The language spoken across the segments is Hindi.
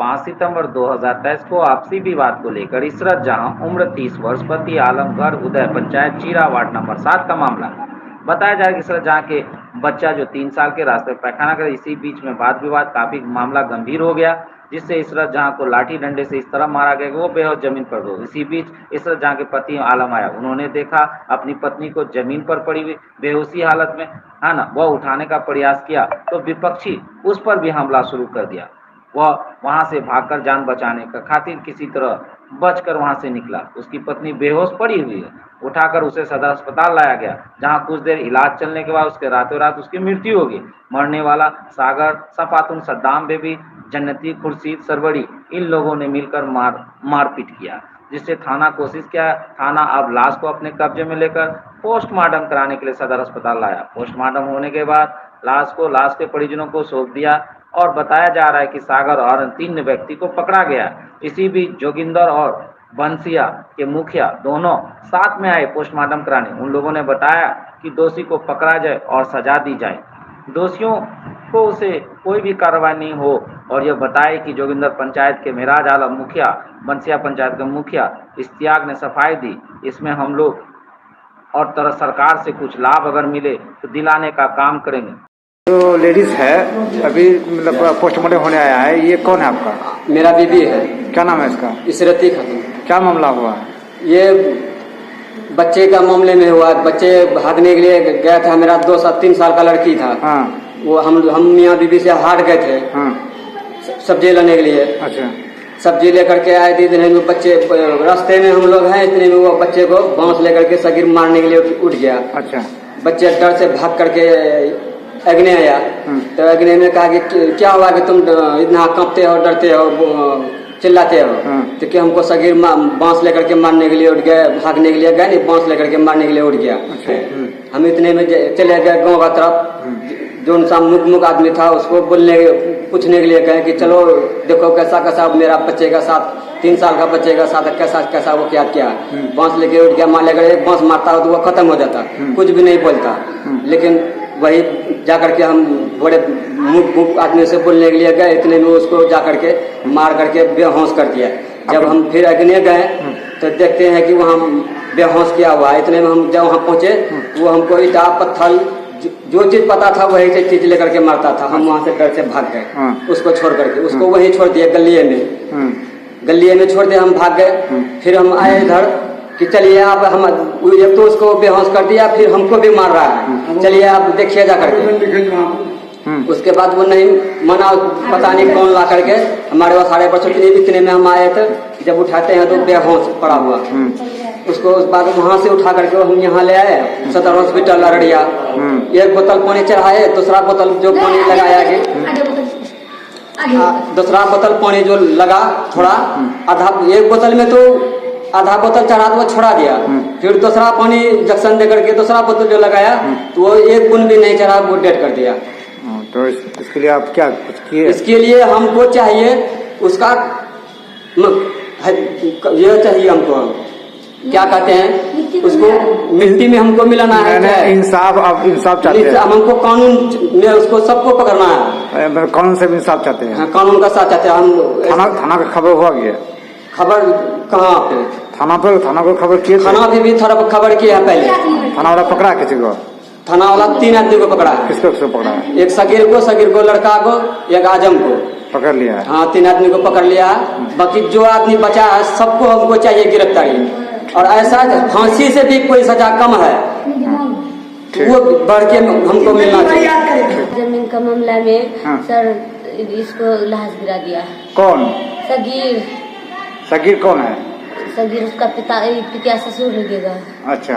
5 सितंबर 2023 को आपसी विवाद को लेकर इशरत जहां उम्र 30 वर्ष पति आलम घर उदय पंचायत चीरा वार्ड नंबर 7 का मामला। बताया जा रहा है कि इशरत जहां के बच्चा जो 3 साल के रास्ते पैखाना कर, इसी बीच में वाद विवाद काफी मामला गंभीर हो गया, जिससे इशरत जहां को लाठी डंडे से इस तरह मारा गया कि वो बेहोश जमीन पर गिर। इसी बीच इशरत जहां के पति आलम आया, उन्होंने देखा अपनी पत्नी को जमीन पर पड़ी हुई बेहोशी हालत में, है ना, वह उठाने का प्रयास किया तो विपक्षी उस पर भी हमला शुरू कर दिया। वह वहां से भागकर जान बचाने का खातिर किसी तरह बचकर वहां से निकला। उसकी पत्नी बेहोश पड़ी हुई है, उठाकर उसे सदर अस्पताल लाया गया, जहां कुछ देर इलाज चलने के बाद उसके रातों रात उसकी मृत्यु हो गई। मरने वाला सागर, सफातुन, सद्दाम बेबी, जन्नती, खुर्शीद, सरवड़ी, इन लोगों ने मिलकर मारपीट किया, जिससे थाना कोशिश किया। थाना अब लाश को अपने कब्जे में लेकर पोस्टमार्टम कराने के लिए सदर अस्पताल लाया। पोस्टमार्टम होने के बाद लाश के परिजनों को सौंप दिया और बताया जा रहा है कि सागर और 3 व्यक्ति को पकड़ा गया। इसी बीच जोगिंदर और बंसिया के मुखिया दोनों साथ में आए पोस्टमार्टम कराने। उन लोगों ने बताया कि दोषी को पकड़ा जाए और सजा दी जाए, दोषियों को उसे कोई भी कार्रवाई नहीं हो। और यह बताए कि जोगिंदर पंचायत के मेराज आलम मुखिया, बंसिया पंचायत के मुखिया इश्तियाक ने सफाई दी, इसमें हम लोग और तरह सरकार से कुछ लाभ अगर मिले तो दिलाने का काम करेंगे। जो लेडीज है अभी मतलब पोस्टमार्टम होने आया है, ये कौन है आपका? मेरा बीबी है। क्या नाम है इसका? इशरती खातून। क्या मामला हुआ? ये बच्चे का मामले में हुआ। बच्चे भागने के लिए गया था, मेरा 2-3 साल का लड़की था। हाँ। वो हम मियाँ बीबी से हाट गए थे। हाँ। सब्जी लाने के लिए। अच्छा। सब्जी लेकर के आए थे, इतने में बच्चे रास्ते में हम लोग हैं, इतने में वो बच्चे को बांस लेकर के सगीर मारने के लिए उठ गया। अच्छा। बच्चे डर से भाग करके अग्नि आया, तो अग्नि ने कहा कि क्या हुआ कि तुम इतना कांपते हो, डरते हो, चिल्लाते हो? तो कि हमको सगीर बांस लेकर के मारने के लिए उठ गए, भागने के लिए गए नहीं, बांस लेकर के मारने के लिए उठ गया। अच्छा। हम इतने में चले गए गाँव का तरफ, जो उनसा मुख आदमी था उसको पूछने के लिए गए कि चलो देखो कैसा मेरा बच्चे का साथ, 3 साल का बच्चे का साथ कैसा वो क्या बांस लेके उठ गया। मान लेकर एक बांस मारता हो तो वो खत्म हो जाता, कुछ भी नहीं बोलता। लेकिन वही जाकर के हम बड़े मुख आदमी से बोलने के लिए गए, इतने में उसको जाकर के मार करके बेहोश कर दिया। जब हम फिर अग्नि गए तो देखते हैं कि वहाँ बेहोश किया हुआ है। इतने में हम जब वहाँ पहुंचे वो हमको ईटा पत्थर जो चीज पता था वही चीज लेकर के मारता था। हम वहाँ से डर से भाग गए, उसको छोड़ करके। उसको वहीं छोड़ दिया गलिये में छोड़ दिया, हम भाग गए। फिर हम आए इधर कि चलिए आप, हम एक तो उसको बेहोश कर दिया, फिर हमको भी मार रहा है, चलिए आप देखिए जा करके। उसके बाद वो नहीं मना, पता नहीं कौन ला करके हमारे वहाँ 5:30 इतने में हम आए थे। जब उठाते हैं तो बेहोश पड़ा हुआ, उसको उस बाद वहाँ से उठा करके हम यहाँ ले आए सदर हॉस्पिटल अररिया। एक बोतल पानी चढ़ाए, दूसरा बोतल जो पानी लगाया दूसरा बोतल पानी जो लगा थोड़ा आधा, एक बोतल में तो आधा बोतल चढ़ा तो वो छोड़ा दिया। फिर दूसरा पानी जक्शन दे करके दूसरा बोतल जो लगाया तो वो एक बूंद भी नहीं चढ़ा, वो डेड कर दिया। तो इसके लिए आप क्या कुछ किए? इसके लिए हमको चाहिए उसका ये चाहिए हमको, क्या कहते हैं उसको, मिट्टी में हमको मिलाना है इंसाफ। आप इंसाफ चाहते हैं? हमको कानून में उसको सबको पकड़ना है। कानून से भी इंसाफ चाहते हैं? कानून का साथ चाहते हैं हम। थाना का खबर हुआ गया? खबर कहाँ पे? थाना को खबर किए? थाना भी थोड़ा खबर किया है पहले। थाना वाला पकड़ा किसी को? थाना वाला 3 आदमी को पकड़ा है। किसको पकड़ा है? एक सगीर को, लड़का को, एक आजम को पकड़ लिया है। हाँ, 3 आदमी को पकड़ लिया है। बाकी जो आदमी बचा है सबको हमको चाहिए गिरफ्तारी। और ऐसा फांसी से भी कोई सजा कम है वो बढ़ के हमको मिलना चाहिए। जमीन का मामला में सर इसको लाश गिरा दिया। कौन? सगीर कौन है? सगीर उसका पिता ससुर लगेगा। अच्छा।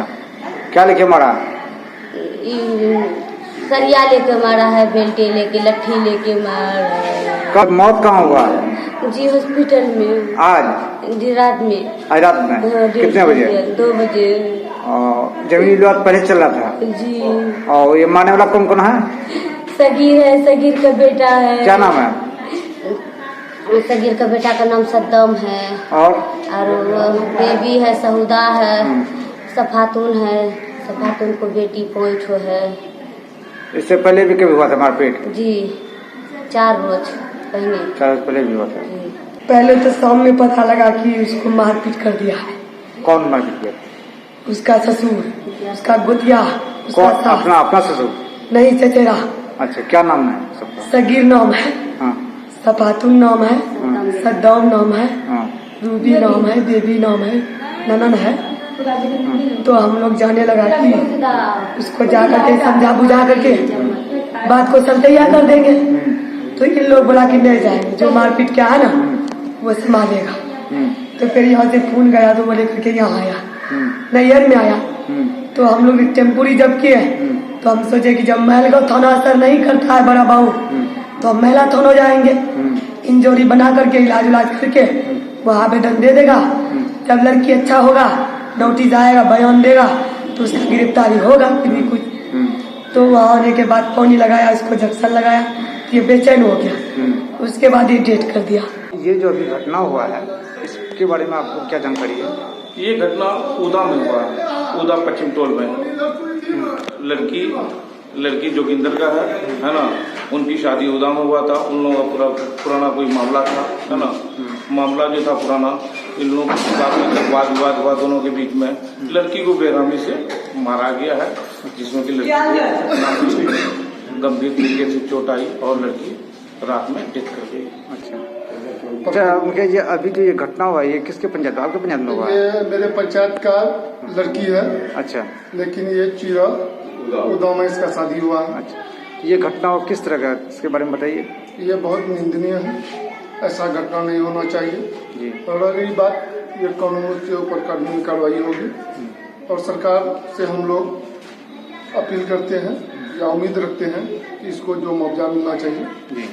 क्या लेके मारा? सरिया लेके मारा है, बेल्टे लेके, लट्ठी लेके मारा। कब मौत कहाँ हुआ? जी हॉस्पिटल में। आज? जी रात में। आज रात में? कितने बजे? 2 बजे। जमीन विवाद पहले चल रहा था? जी। और ये मारने वाला कौन है? सगीर है, सगीर का बेटा है। क्या नाम है? सगीर का बेटा का नाम सद्दाम है। और बेबी है, सहुदा है, सफातुन है, सफातुन को बेटी 5 है। इससे पहले भी कभी हुआ था मारपीट? जी 4 रोज पहले। 4 वर्ष पहले भी हुआ था। पहले तो शाम में पता लगा कि उसको मारपीट कर दिया है। कौन मारपीट किया? उसका ससुर, उसका गुतिया, उसका कौन? सास। अपना ससुर? नहीं, चचेरा। अच्छा, क्या नाम है सबका? सगीर नाम है, हाँ सफातुन नाम है, सद्दाम नाम है, हाँ रूबी नाम है, बेबी नाम है, ननन है। तो हम लोग जाने लगा कि उसको जा करके समझा बुझा करके बात को संतैया कर देंगे। तो इन लोग बोला कि नहीं जाएंगे, जो मारपीट किया है ना वो संभालेगा। तो फिर यहाँ से फोन गया तो वो लेकर के यहाँ आया, नैयर में आया। तो हम लोग टेम्पो रिजर्व किए। तो हम सोचे कि जब महलगांव थाना असर नहीं करता है बड़ा बाबू, तो हम महिला थाना जाएंगे, इंजोरी बना करके इलाज करके वहाँ आवेदन दे देगा। जब लड़की अच्छा होगा, नोटिस आएगा, बयान देगा, तो उसकी गिरफ्तारी होगा फिर भी कुछ। तो वहाँ आने के बाद पानी लगाया, इसको जंक्शन लगाया, ये बेचैन हो गया। उसके बाद ये डेट कर दिया। ये जो अभी घटना हुआ है इसके बारे में आपको क्या जानकारी है? ये घटना उदा में हुआ है, उदा पश्चिम टोल में। लड़की जोगिंदर का है ना, उनकी शादी उदा में हुआ था। उन लोगों का पुराना कोई मामला था, है ना। मामला जो था पुराना, इन लोगों के काफी वाद विवाद हुआ दोनों के बीच में। लड़की को बेरहमी से मारा गया है, जिसमें कि लड़की को गंभीर तरीके से चोट आई और लड़की रात में डेथ कर गई। अच्छा, मुझे ये अभी जो ये घटना हुआ है ये किसके पंचायत, आपके पंचायत में हुआ है? ये मेरे पंचायत का लड़की है। अच्छा, लेकिन ये चीरा उदा में इसका शादी हुआ है। अच्छा, ये घटना हो किस तरह का, इसके बारे में बताइए। ये बहुत निंदनीय है, ऐसा घटना नहीं होना चाहिए जी। और अगली बात, ये कानून के ऊपर कानूनी कार्रवाई होगी और सरकार से हम लोग अपील करते हैं या उम्मीद रखते हैं कि इसको जो मुआवजा मिलना चाहिए जी।